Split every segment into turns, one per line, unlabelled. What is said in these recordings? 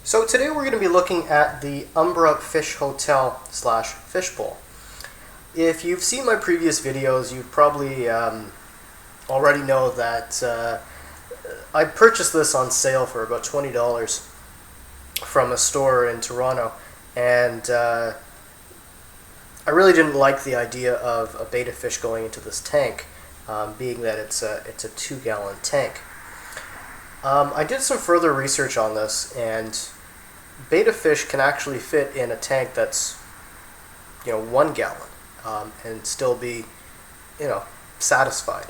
So today we're going to be looking at the Umbra FishHotel / fishbowl. If you've seen my previous videos, you probably already know that I purchased this on sale for about $20 from a store in Toronto, and I really didn't like the idea of a betta fish going into this tank, being that it's a 2-gallon tank. I did some further research on this, and betta fish can actually fit in a tank that's 1 gallon and still be satisfied.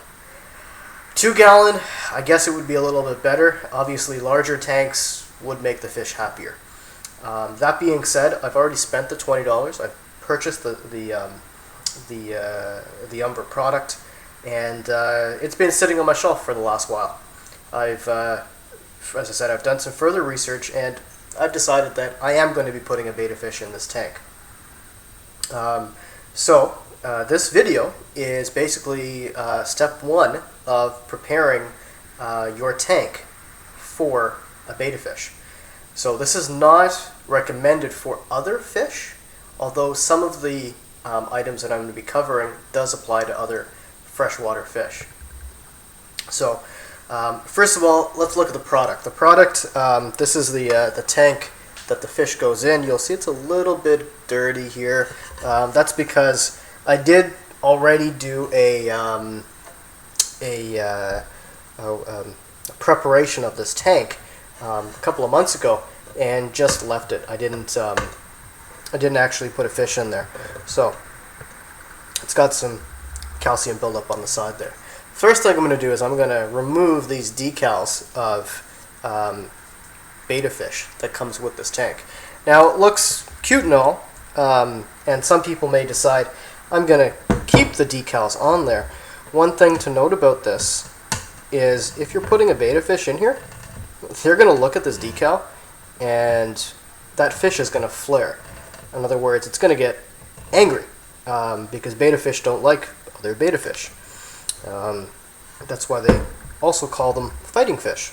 2-gallon, I guess it would be a little bit better. Obviously larger tanks would make the fish happier. That being said, I've already spent the $20. I've purchased the Umbra product, and it's been sitting on my shelf for the last while. As I said, I've done some further research, and I've decided that I am going to be putting a betta fish in this tank. This video is basically step 1 of preparing your tank for a betta fish. So this is not recommended for other fish, although some of the items that I'm going to be covering does apply to other freshwater fish. So first of all, let's look at the product. The product, this is the tank that the fish goes in. You'll see it's a little bit dirty here. That's because I did already do a preparation of this tank a couple of months ago, and just left it. I didn't actually put a fish in there, so it's got some calcium buildup on the side there. First thing I'm going to do is I'm going to remove these decals of betta fish that comes with this tank. Now it looks cute and all, and some people may decide I'm going to keep the decals on there. One thing to note about this is if you're putting a betta fish in here, they're going to look at this decal and that fish is going to flare. In other words, it's going to get angry because betta fish don't like other betta fish. That's why they also call them fighting fish.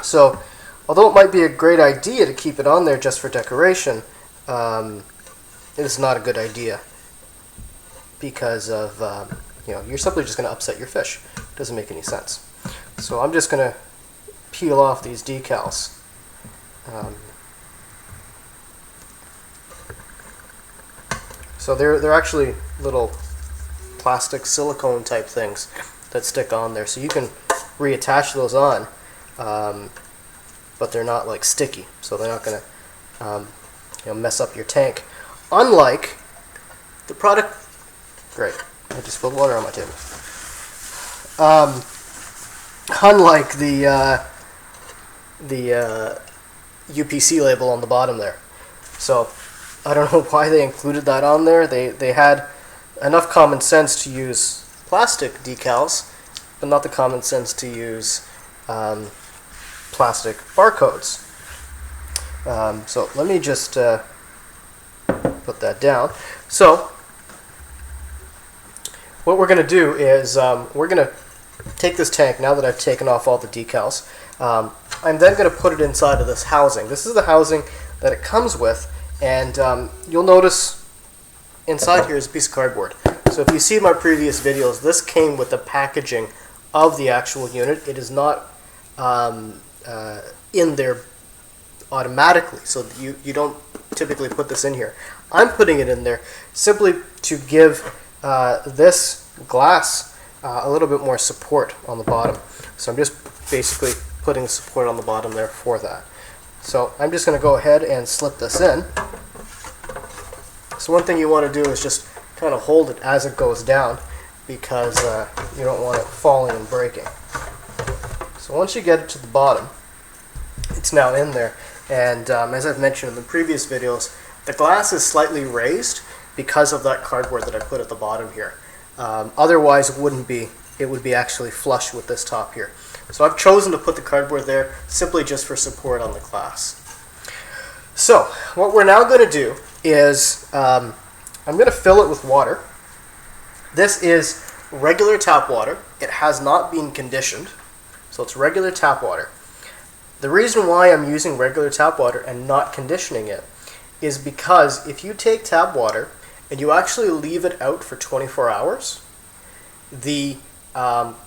So, although it might be a great idea to keep it on there just for decoration, it is not a good idea because of you're simply just going to upset your fish. It doesn't make any sense. So I'm just going to peel off these decals. So they're actually little plastic silicone type things that stick on there, so you can reattach those on, but they're not like sticky, so they're not going to mess up your tank. Unlike the product, great, I just spilled water on my table. Unlike the UPC label on the bottom there, so I don't know why they included that on there. They had enough common sense to use plastic decals, but not the common sense to use plastic barcodes. So let me just put that down. So what we're going to do is we're going to take this tank, now that I've taken off all the decals. I'm then going to put it inside of this housing. This is the housing that it comes with, and you'll notice inside here is a piece of cardboard. So if you see my previous videos, this came with the packaging of the actual unit. It is not in there automatically, so you don't typically put this in here. I'm putting it in there simply to give this glass a little bit more support on the bottom. So I'm just basically putting support on the bottom there for that. So I'm just going to go ahead and slip this in. So one thing you want to do is just kind of hold it as it goes down, because you don't want it falling and breaking. So once you get it to the bottom, it's now in there, and as I've mentioned in the previous videos, the glass is slightly raised because of that cardboard that I put at the bottom here. Otherwise it wouldn't be. It would be actually flush with this top here. So I've chosen to put the cardboard there simply just for support on the glass. So what we're now going to do is I'm going to fill it with water. This is regular tap water. It has not been conditioned, so it's regular tap water. The reason why I'm using regular tap water and not conditioning it is because if you take tap water and you actually leave it out for 24 hours, the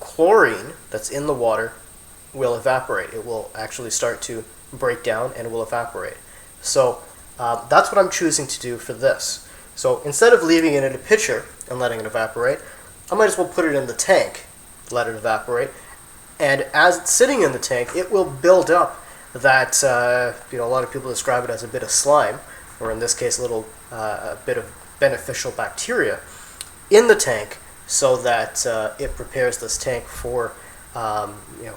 chlorine that's in the water will evaporate. It will actually start to break down and it will evaporate. So that's what I'm choosing to do for this. So instead of leaving it in a pitcher and letting it evaporate, I might as well put it in the tank, let it evaporate, and as it's sitting in the tank, it will build up that, a lot of people describe it as a bit of slime, or in this case, a bit of beneficial bacteria in the tank, so that it prepares this tank for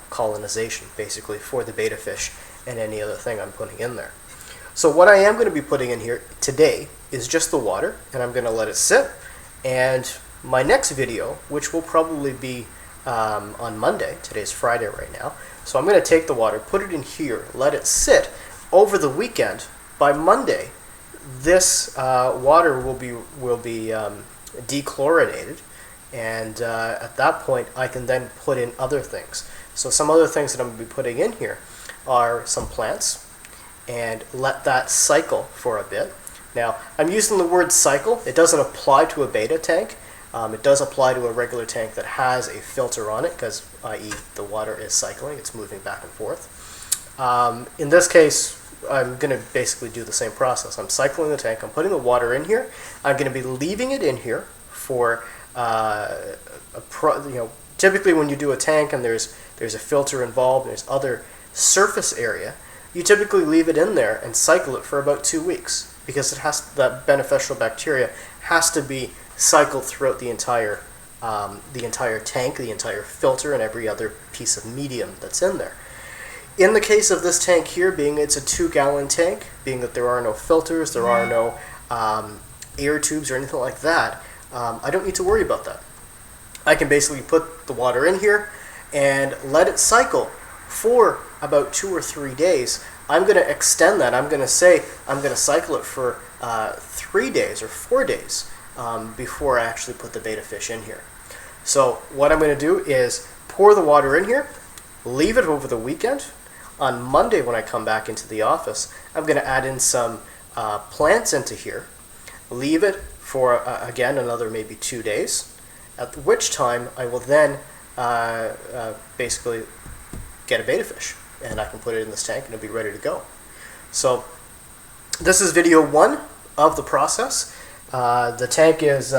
colonization, basically, for the betta fish and any other thing I'm putting in there. So what I am going to be putting in here today is just the water, and I'm going to let it sit. And my next video, which will probably be on Monday, today's Friday right now, so I'm going to take the water, put it in here, let it sit over the weekend. By Monday, this water will be dechlorinated, and at that point I can then put in other things. So some other things that I'm going to be putting in here are some plants, and let that cycle for a bit. Now, I'm using the word cycle. It doesn't apply to a betta tank. It does apply to a regular tank that has a filter on it, because i.e. the water is cycling, it's moving back and forth. In this case, I'm going to basically do the same process. I'm cycling the tank, I'm putting the water in here, I'm going to be leaving it in here for, typically when you do a tank and there's a filter involved, there's other surface area, you typically leave it in there and cycle it for about 2 weeks, because that beneficial bacteria has to be cycled throughout the entire tank, the entire filter, and every other piece of medium that's in there. In the case of this tank here, being it's a 2-gallon tank, being that there are no filters, there are no air tubes or anything like that, I don't need to worry about that. I can basically put the water in here and let it cycle for about 2 or 3 days. I'm going to extend that. I'm going to say I'm going to cycle it for 3 days or 4 days before I actually put the betta fish in here. So what I'm going to do is pour the water in here, leave it over the weekend. On Monday when I come back into the office, I'm going to add in some plants into here, leave it for, again, another maybe 2 days, at which time I will then basically get a betta fish, and I can put it in this tank and it'll be ready to go. So this is video 1 of the process. The tank is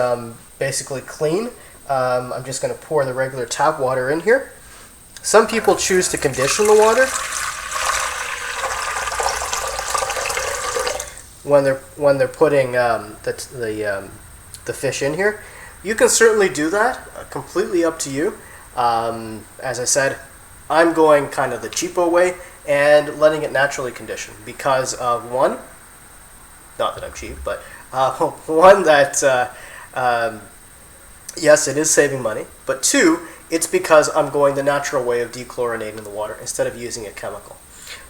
basically clean. I'm just going to pour the regular tap water in here. Some people choose to condition the water when they're putting the fish in here. You can certainly do that. Completely up to you. As I said, I'm going kind of the cheapo way and letting it naturally condition, because one, not that I'm cheap, but one, that yes, it is saving money, but 2, it's because I'm going the natural way of dechlorinating the water instead of using a chemical.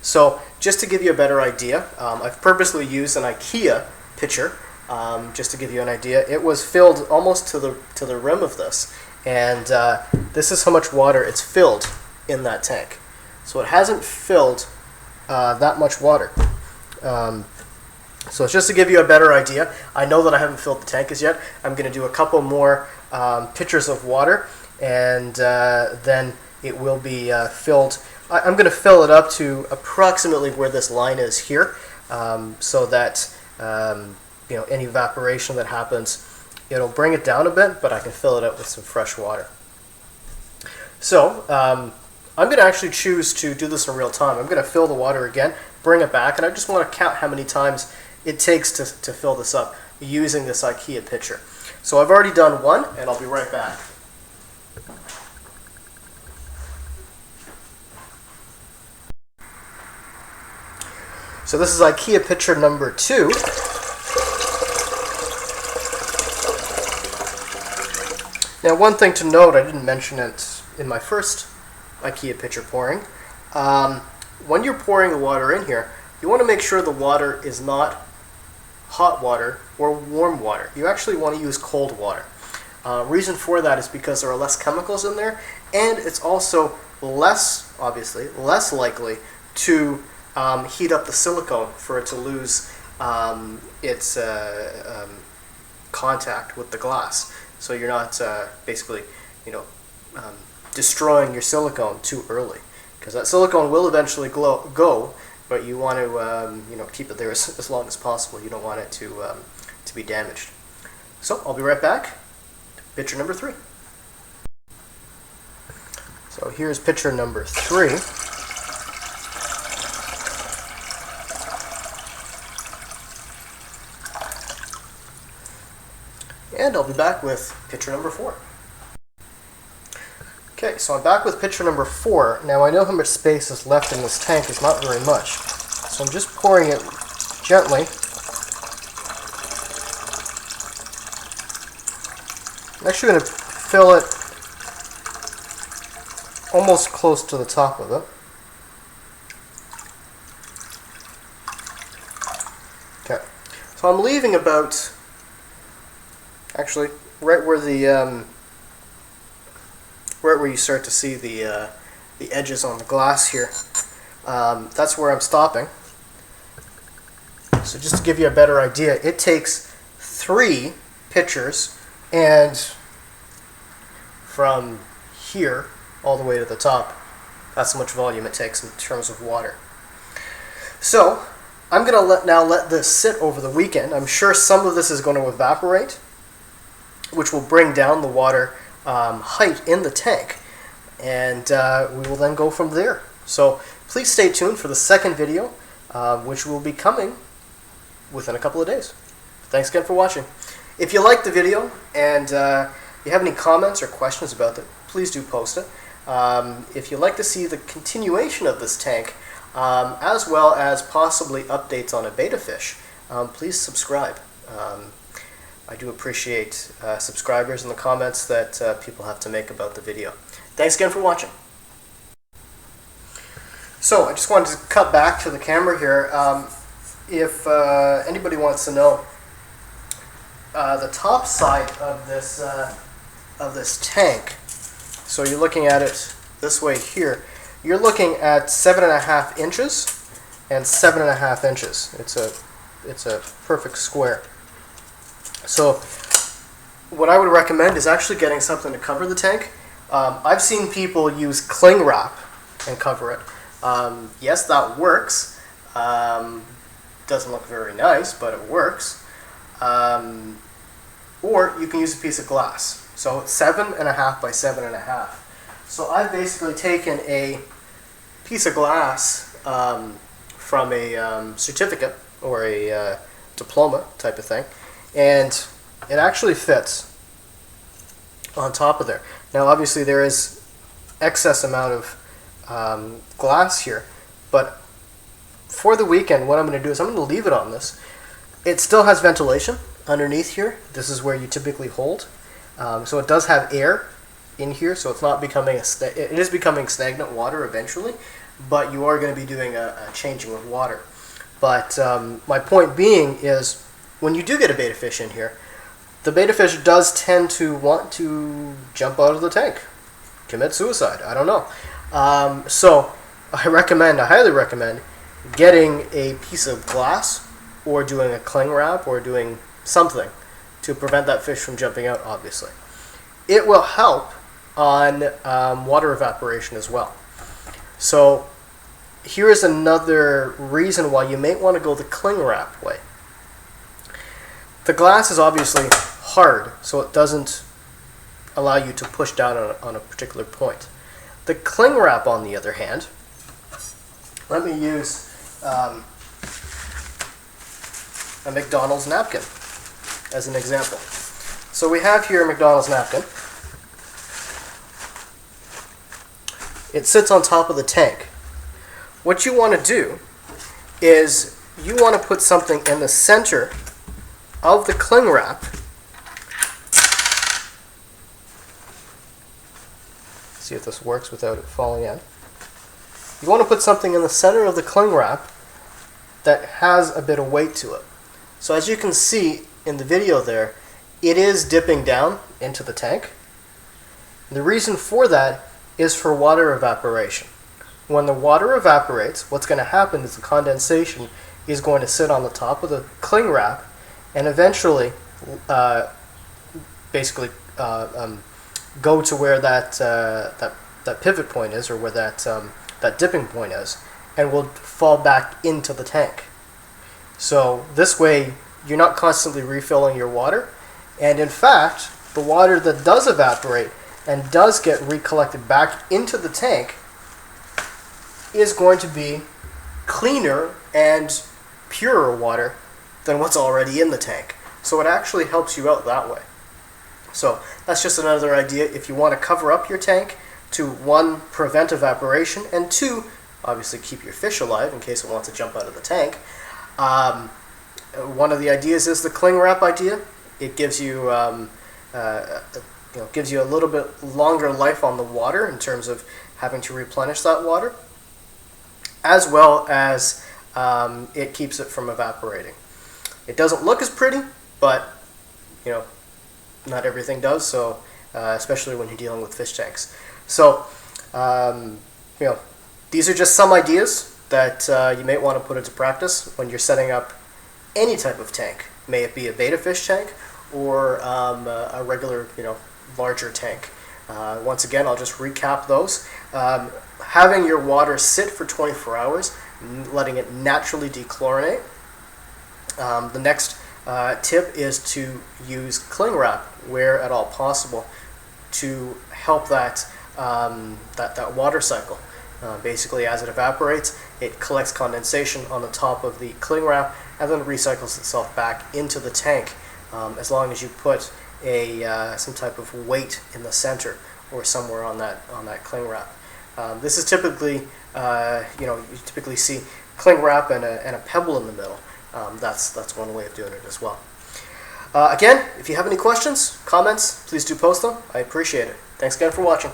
So just to give you a better idea, I've purposely used an IKEA pitcher, just to give you an idea. It was filled almost to the rim of this, and this is how much water it's filled in that tank. So it hasn't filled that much water. So it's just to give you a better idea. I know that I haven't filled the tank as yet. I'm going to do a couple more pitchers of water, and then it will be filled. I'm going to fill it up to approximately where this line is here, so that any evaporation that happens, it'll bring it down a bit, but I can fill it up with some fresh water. So I'm going to actually choose to do this in real time. I'm going to fill the water again, bring it back, and I just want to count how many times it takes to fill this up using this IKEA pitcher. So I've already done 1, and I'll be right back. So this is IKEA pitcher number 2. Now, one thing to note, I didn't mention it in my first IKEA pitcher pouring. When you're pouring the water in here, you want to make sure the water is not hot water or warm water. You actually want to use cold water. Reason for that is because there are less chemicals in there, and it's also less likely to heat up the silicone for it to lose its contact with the glass. So you're not basically, destroying your silicone too early, because that silicone will eventually go, but you want to keep it there as long as possible. You don't want it to be damaged. So I'll be right back. Picture number 3. So here's picture number 3. And I'll be back with picture number 4. Okay, so I'm back with picture number 4. Now I know how much space is left in this tank. It's not very much. So I'm just pouring it gently. I'm actually going to fill it almost close to the top of it. Okay, so I'm leaving about, actually, right where the right where you start to see the edges on the glass here. That's where I'm stopping. So just to give you a better idea, it takes 3 pitchers, and from here all the way to the top, that's how much volume it takes in terms of water. So I'm going to now let this sit over the weekend. I'm sure some of this is going to evaporate, which will bring down the water height in the tank, and we will then go from there. So please stay tuned for the second video, which will be coming within a couple of days. Thanks again for watching. If you liked the video and you have any comments or questions about it, please do post it. If you'd like to see the continuation of this tank, as well as possibly updates on a betta fish, please subscribe. I do appreciate subscribers and the comments that people have to make about the video. Thanks again for watching. So I just wanted to cut back to the camera here. If anybody wants to know, the top side of this tank, so you're looking at it this way here, you're looking at 7.5 inches and 7.5 inches. It's a perfect square. So what I would recommend is actually getting something to cover the tank. I've seen people use cling wrap and cover it. Yes, that works. Doesn't look very nice, but it works. Or you can use a piece of glass. So it's 7.5 by 7.5. So I've basically taken a piece of glass from a certificate or a diploma type of thing, and it actually fits on top of there. Now obviously there is excess amount of glass here, but for the weekend what I'm going to do is I'm going to leave it on this. It still has ventilation underneath here. This is where you typically hold. So it does have air in here, so it's not becoming it is becoming stagnant water eventually, but you are going to be doing a changing of water. But my point being is, when you do get a betta fish in here, the betta fish does tend to want to jump out of the tank, commit suicide. I don't know. So I highly recommend getting a piece of glass or doing a cling wrap or doing something to prevent that fish from jumping out, obviously. It will help on water evaporation as well. So here is another reason why you may want to go the cling wrap way. The glass is obviously hard, so it doesn't allow you to push down on a particular point. The cling wrap, on the other hand, let me use a McDonald's napkin as an example. So we have here a McDonald's napkin. It sits on top of the tank. What you want to do is you want to put something in the center of the cling wrap. See if this works without it falling in. You want to put something in the center of the cling wrap that has a bit of weight to it. So as you can see in the video there, it is dipping down into the tank. The reason for that is for water evaporation. when the water evaporates, what's going to happen is the condensation is going to sit on the top of the cling wrap and eventually go to where that pivot point is, or where that dipping point is, and will fall back into the tank. So this way you're not constantly refilling your water, and in fact the water that does evaporate and does get recollected back into the tank is going to be cleaner and purer water than what's already in the tank. So it actually helps you out that way. So that's just another idea if you want to cover up your tank to, one, prevent evaporation, and two, obviously keep your fish alive in case it wants to jump out of the tank. One of the ideas is the cling wrap idea. It gives you gives you a little bit longer life on the water in terms of having to replenish that water, as well as it keeps it from evaporating. It doesn't look as pretty, but not everything does. So especially when you're dealing with fish tanks. So these are just some ideas that you may want to put into practice when you're setting up any type of tank. May it be a betta fish tank or a regular, larger tank. Once again, I'll just recap those. Having your water sit for 24 hours, letting it naturally dechlorinate. The next tip is to use cling wrap where at all possible to help that water cycle. Basically, as it evaporates, it collects condensation on the top of the cling wrap and then recycles itself back into the tank, as long as you put some type of weight in the center or somewhere on that cling wrap. This is typically, you typically see cling wrap and a pebble in the middle. That's one way of doing it as well. Again, if you have any questions, comments, please do post them. I appreciate it. Thanks again for watching.